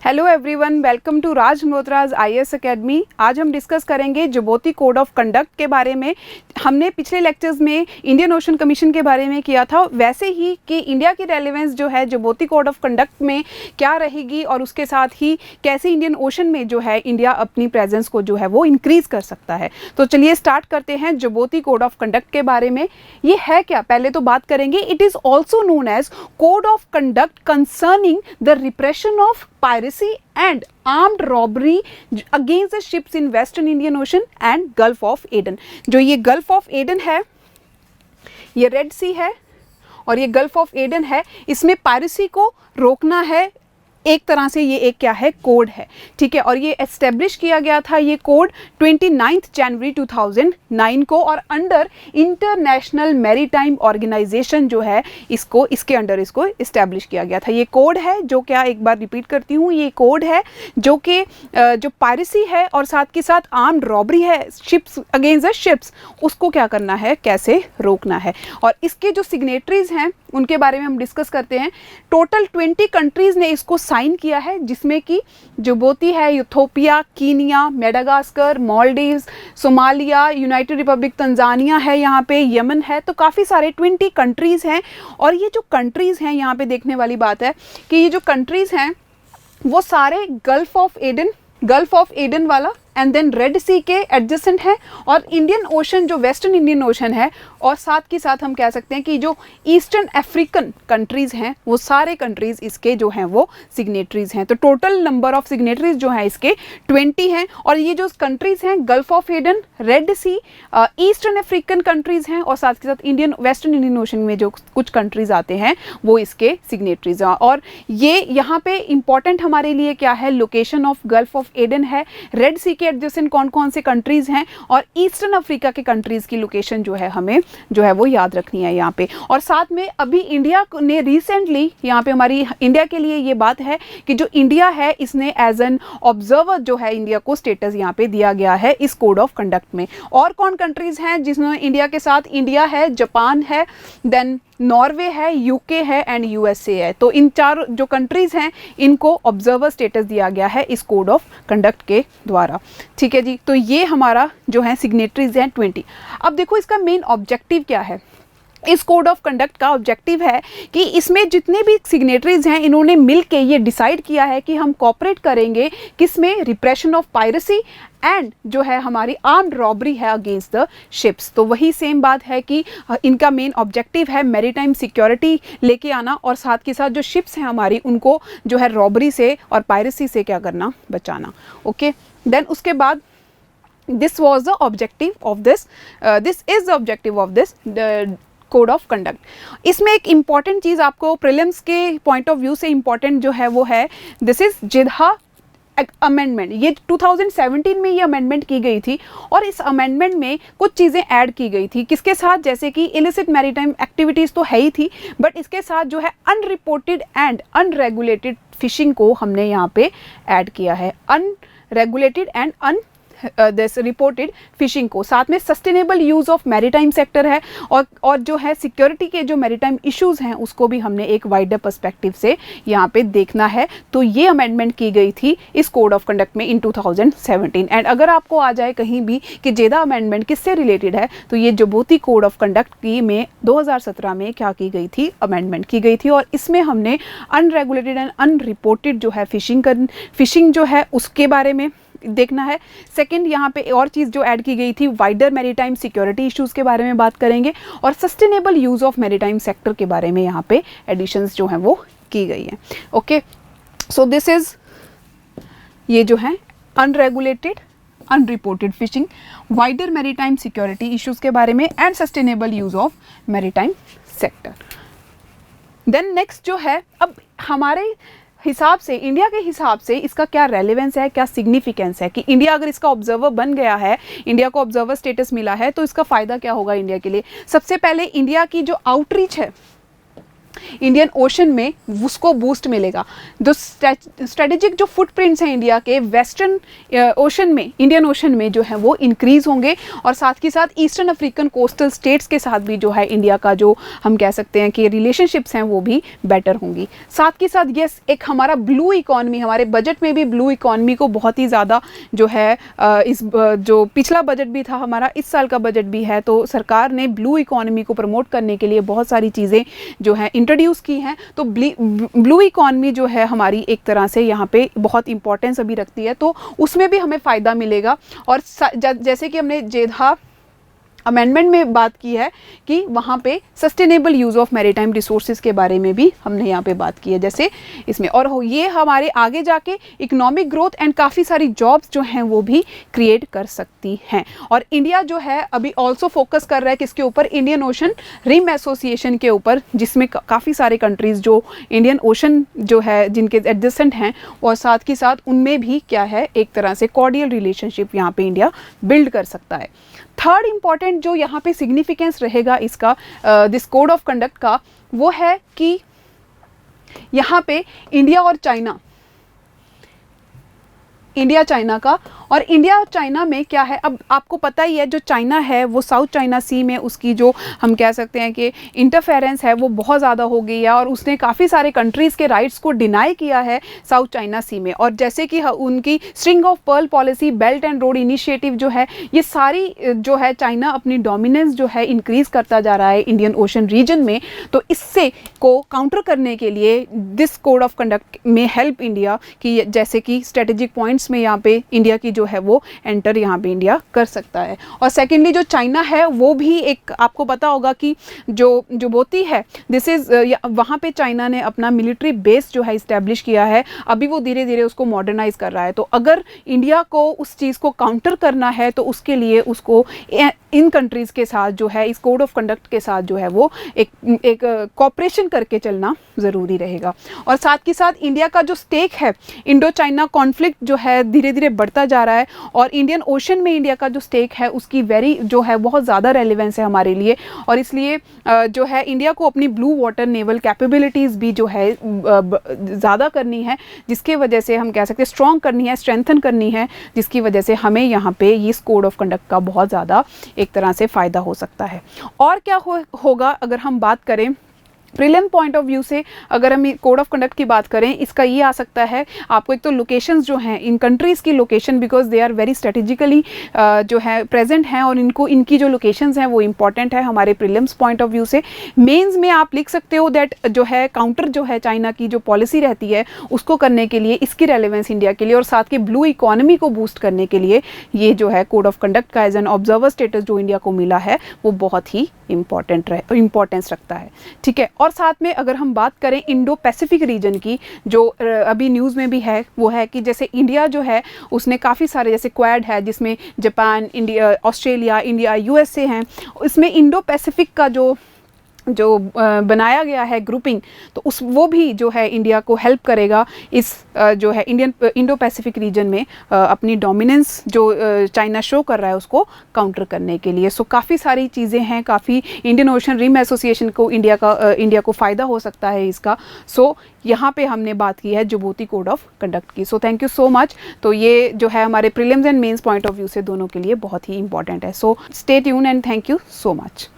Hello everyone, welcome to Raj Malhotra's IAS academy. आज हम discuss करेंगे जुबोती कोड ऑफ कंडक्ट के बारे में। हमने पिछले लेक्चर्स में इंडियन ओशन कमीशन के बारे में किया था, वैसे ही कि इंडिया की रेलेवेंस जो है जुबोती कोड ऑफ कंडक्ट में क्या रहेगी और उसके साथ ही कैसे इंडियन ओशन में जो है इंडिया अपनी प्रेजेंस को जो है वो इंक्रीज़ कर सकता है। तो चलिए स्टार्ट करते हैं जुबोती कोड ऑफ कंडक्ट के बारे में। ये है क्या, पहले तो बात करेंगे। It is also known as code of conduct concerning the repression of piracy and armed robbery against the ships in Western Indian Ocean and Gulf of Aden। जो ये गल्फ ऑफ एडन है, ये रेड सी है और ये gulf of Aiden है, इसमें piracy को रोकना है। एक तरह से ये एक क्या है, कोड है, ठीक है। और ये एस्टेब्लिश किया गया था ये कोड 29 जनवरी 2009 को, और अंडर इंटरनेशनल मैरीटाइम ऑर्गेनाइजेशन जो है इसको, इसके अंडर इसको इस्टेब्लिश किया गया था। ये कोड है जो क्या, एक बार रिपीट करती हूँ, ये कोड है जो कि जो पायरेसी है और साथ के साथ आर्म्ड रॉबरी है शिप्स अगेंस्ट द शिप्स, उसको क्या करना है, कैसे रोकना है। और इसके जो सिग्नेटरीज हैं उनके बारे में हम डिस्कस करते हैं। टोटल 20 कंट्रीज़ ने इसको साइन किया है, जिसमें कि जुबोती है, Ethiopia, Kenya, Madagascar, Maldives, Somalia, United Republic Tanzania है, यहाँ पे यमन है। तो काफ़ी सारे 20 कंट्रीज़ हैं। और ये जो कंट्रीज़ हैं, यहाँ पे देखने वाली बात है कि ये जो कंट्रीज़ हैं वो सारे गल्फ ऑफ एडन वाला एंड देन रेड सी के एडजेसेंट है, और इंडियन ओशन जो वेस्टर्न इंडियन ओशन है, और साथ के साथ हम कह सकते हैं कि जो ईस्टर्न अफ्रीकन कंट्रीज़ हैं वो सारे कंट्रीज़ इसके जो हैं वो सिग्नेटरीज़ हैं। तो टोटल नंबर ऑफ सिग्नेटरीज़ जो हैं इसके 20 हैं। और ये जो कंट्रीज़ हैं Gulf of Aden, Red Sea, eastern African countries हैं, और साथ के साथ वेस्टर्न इंडियन ओशन में जो कुछ कंट्रीज़ आते हैं वो इसके सिग्नेटरीज़ हैं। और ये यहाँ पे इंपॉर्टेंट हमारे लिए क्या है, location of gulf of Aiden है, रेड सी एडजेसेंट कौन कौन से कंट्रीज हैं, और ईस्टर्न अफ्रीका के कंट्रीज की लोकेशन जो है हमें जो है वो याद रखनी है यहाँ पे। और साथ में अभी इंडिया ने रिसेंटली यहाँ पे, हमारी इंडिया के लिए ये बात है कि जो इंडिया है इसने एज एन ऑब्जर्वर जो है इंडिया को स्टेटस यहाँ पे दिया गया है इस कोड ऑफ कंडक्ट में। और कौन कंट्रीज हैं जिसमें इंडिया के साथ, इंडिया है, जापान है, देन नॉर्वे है, यूके है एंड यूएसए है। तो इन चार जो कंट्रीज़ हैं इनको ऑब्जर्वर स्टेटस दिया गया है इस कोड ऑफ कंडक्ट के द्वारा, ठीक है जी। तो ये हमारा जो है सिग्नेटरीज हैं 20। अब देखो इसका मेन ऑब्जेक्टिव क्या है। इस कोड ऑफ कंडक्ट का ऑब्जेक्टिव है कि इसमें जितने भी सिग्नेटरीज हैं इन्होंने मिलके ये डिसाइड किया है कि हम कोऑपरेट करेंगे किसमें, रिप्रेशन ऑफ पायरेसी एंड जो है हमारी आर्म्ड रॉबरी है अगेंस्ट द शिप्स। तो वही सेम बात है कि इनका मेन ऑब्जेक्टिव है मैरीटाइम सिक्योरिटी लेके आना, और साथ के साथ जो शिप्स हैं हमारी उनको जो है रॉबरी से और पायरेसी से क्या करना, बचाना। ओके, देन उसके बाद this was the objective of this, this is the objective of this code of conduct. इसमें एक इम्पॉर्टेंट चीज़ आपको प्रीलिम्स के पॉइंट ऑफ व्यू से इम्पॉर्टेंट जो है वो है, दिस इज जिद्हा अमेंडमेंट। ये 2017 में ये अमेंडमेंट की गई थी, और इस अमेंडमेंट में कुछ चीज़ें ऐड की गई थी। किसके साथ, जैसे कि इलिसिट मैरीटाइम एक्टिविटीज़ तो है ही थी, बट इसके साथ जो है अनरिपोर्टेड एंड अनरेगुलेटेड फिशिंग को हमने यहाँ पे ऐड किया है। Unregulated and this reported fishing को, साथ में sustainable use of maritime sector है, और जो है सिक्योरिटी के जो मैरीटाइम इश्यूज़ हैं उसको भी हमने एक वाइडर पर्सपेक्टिव से यहाँ पे देखना है। तो ये अमेंडमेंट की गई थी इस कोड ऑफ कंडक्ट में इन 2017। एंड अगर आपको आ जाए कहीं भी कि जेदा अमेंडमेंट किससे रिलेटेड है, तो ये जुबोती कोड ऑफ कंडक्ट की में 2017 में क्या की गई थी, अमेंडमेंट की गई थी, और इसमें हमने अनरेगुलेटेड एंड अनरिपोर्टेड जो है फिशिंग जो है उसके बारे में देखना है। सेकंड, यहाँ पे और चीज़ जो ऐड की गई थी, वाइडर मैरीटाइम सिक्योरिटी इश्यूज़ के बारे में बात करेंगे, और sustainable use of maritime sector के बारे में यहाँ पे एडिशंस जो हैं वो की गई हैं। ओके, सो दिस इज़ ये जो है unregulated unreported fishing, wider maritime security issues के बारे में, and sustainable use of maritime sector. Then next जो है, अब हमारे हिसाब से, इंडिया के हिसाब से इसका क्या रेलेवेंस है, क्या सिग्निफिकेंस है कि इंडिया अगर इसका ऑब्जर्वर बन गया है, इंडिया को ऑब्जर्वर स्टेटस मिला है, तो इसका फ़ायदा क्या होगा इंडिया के लिए। सबसे पहले इंडिया की जो आउटरीच है, इंडियन ओशन में उसको बूस्ट मिलेगा। जो स्ट्रेटेजिक जो फुटप्रिंट्स हैं इंडिया के वेस्टर्न ओशन में, इंडियन ओशन में जो है वो इंक्रीज़ होंगे, और साथ ही साथ ईस्टर्न अफ्रीकन कोस्टल स्टेट्स के साथ भी जो है इंडिया का जो हम कह सकते हैं कि रिलेशनशिप्स हैं वो भी बेटर होंगी। साथ ही साथ यस, एक हमारा ब्लू इकॉनमी, हमारे बजट में भी ब्लू इकॉनमी को बहुत ही ज़्यादा जो है जो पिछला बजट भी था हमारा, इस साल का बजट भी है, तो सरकार ने ब्लू इकॉनमी को प्रमोट करने के लिए बहुत सारी चीज़ें जो है इंट्रोड्यूस की हैं। तो ब्लू इकॉनमी जो है हमारी एक तरह से यहाँ पे बहुत इंपॉर्टेंस अभी रखती है, तो उसमें भी हमें फ़ायदा मिलेगा। और जैसे कि हमने जेधा अमेंडमेंट में बात की है कि वहाँ पे sustainable use of maritime resources के बारे में भी हमने यहाँ पे बात की है, जैसे इसमें, और ये हमारे आगे जाके इकोनॉमिक ग्रोथ एंड काफ़ी सारी जॉब्स जो हैं वो भी क्रिएट कर सकती हैं। और इंडिया जो है अभी ऑल्सो फोकस कर रहा है किसके ऊपर, इंडियन ओशन रिम एसोसिएशन के ऊपर, जिसमें काफ़ी सारे कंट्रीज़ जो इंडियन ओशन जो है जिनके एडजेसेंट हैं, और साथ ही साथ उनमें भी क्या है एक तरह से कॉर्डियल रिलेशनशिप यहाँ पे इंडिया बिल्ड कर सकता है। थर्ड इम्पॉर्टेंट जो यहाँ पे सिग्निफिकेंस रहेगा इसका दिस कोड ऑफ कंडक्ट का, वो है कि यहाँ पे इंडिया चाइना का, और इंडिया और चाइना में क्या है, अब आपको पता ही है जो चाइना है वो साउथ चाइना सी में उसकी जो हम कह सकते हैं कि इंटरफेरेंस है वो बहुत ज़्यादा हो गई है, और उसने काफ़ी सारे कंट्रीज़ के राइट्स को डिनाई किया है साउथ चाइना सी में। और जैसे कि उनकी string of pearl policy, belt and road initiative जो है, ये सारी जो है चाइना अपनी डोमिनेंस जो है इंक्रीज़ करता जा रहा है इंडियन ओशन रीजन में। तो इससे को काउंटर करने के लिए दिस कोड ऑफ कंडक्ट में हेल्प इंडिया की, जैसे कि स्ट्रेटेजिक पॉइंट्स में यहाँ पे इंडिया की जो है वो एंटर यहाँ पे इंडिया कर सकता है। और सेकेंडली जो चाइना है वो भी एक, आपको पता होगा कि जो जुबोती है, दिस इज़ वहाँ पे चाइना ने अपना मिलिट्री बेस जो है इस्टेब्लिश किया है, अभी वो धीरे धीरे उसको मॉडर्नाइज कर रहा है। तो अगर इंडिया को उस चीज़ को काउंटर करना है तो उसके लिए उसको इन कंट्रीज़ के साथ जो है इस कोड ऑफ कंडक्ट के साथ जो है वो एक कॉपरेशन करके चलना ज़रूरी रहेगा। और साथ ही साथ इंडिया का जो स्टेक है, इंडो चाइना कॉन्फ्लिक्ट जो है धीरे धीरे बढ़ता जा रहा है, और इंडियन ओशन में इंडिया का जो स्टेक है उसकी जो है बहुत ज़्यादा रेलिवेंस है हमारे लिए। और इसलिए जो है इंडिया को अपनी ब्लू वाटर नेवल कैपेबिलिटीज़ भी जो है ज़्यादा करनी है, जिसके वजह से हम कह सकते हैं स्ट्रॉन्ग करनी है, स्ट्रेंथन करनी है, जिसकी वजह से हमें यहाँ पे इस कोड ऑफ कंडक्ट का बहुत ज़्यादा एक तरह से फ़ायदा हो सकता है। और क्या होगा अगर हम बात करें प्रीलिम पॉइंट ऑफ व्यू से, अगर हम कोड ऑफ कंडक्ट की बात करें, इसका ये आ सकता है आपको एक तो लोकेशंस जो हैं इन कंट्रीज़ की location, because they are very strategically जो है प्रेजेंट हैं, और इनकी जो लोकेशंस हैं वो इंपॉर्टेंट है हमारे प्रीलिम्स पॉइंट ऑफ व्यू से। मेंस में आप लिख सकते हो दैट जो है काउंटर जो है चाइना की जो पॉलिसी रहती है उसको करने के लिए इसकी रेलेवेंस इंडिया के लिए, और साथ के ब्लू इकॉनमी को बूस्ट करने के लिए ये जो है कोड ऑफ कंडक्ट का एज एन ऑब्जर्वर स्टेटस जो इंडिया को मिला है वो बहुत ही इंपॉर्टेंस रखता है। ठीक है। और साथ में अगर हम बात करें इंडो पैसिफिक रीजन की, जो अभी न्यूज़ में भी है, वो है कि जैसे इंडिया जो है उसने काफ़ी सारे, जैसे क्वाड है जिसमें Japan, India, Australia, India, USA हैं, इसमें इंडो पैसिफिक का जो बनाया गया है ग्रुपिंग, तो वो भी जो है इंडिया को हेल्प करेगा इस जो है इंडो पैसिफिक रीजन में अपनी डोमिनेंस जो चाइना शो कर रहा है उसको काउंटर करने के लिए। सो काफ़ी सारी चीज़ें हैं, काफ़ी इंडियन ओशन रिम एसोसिएशन को इंडिया को फ़ायदा हो सकता है इसका। सो यहाँ पे हमने बात की है जुबोती कोड ऑफ कंडक्ट की। So thank you so much. तो ये जो है हमारे prelims and mains point of view से दोनों के लिए बहुत ही इंपॉर्टेंट है। So stay tune and thank you so much.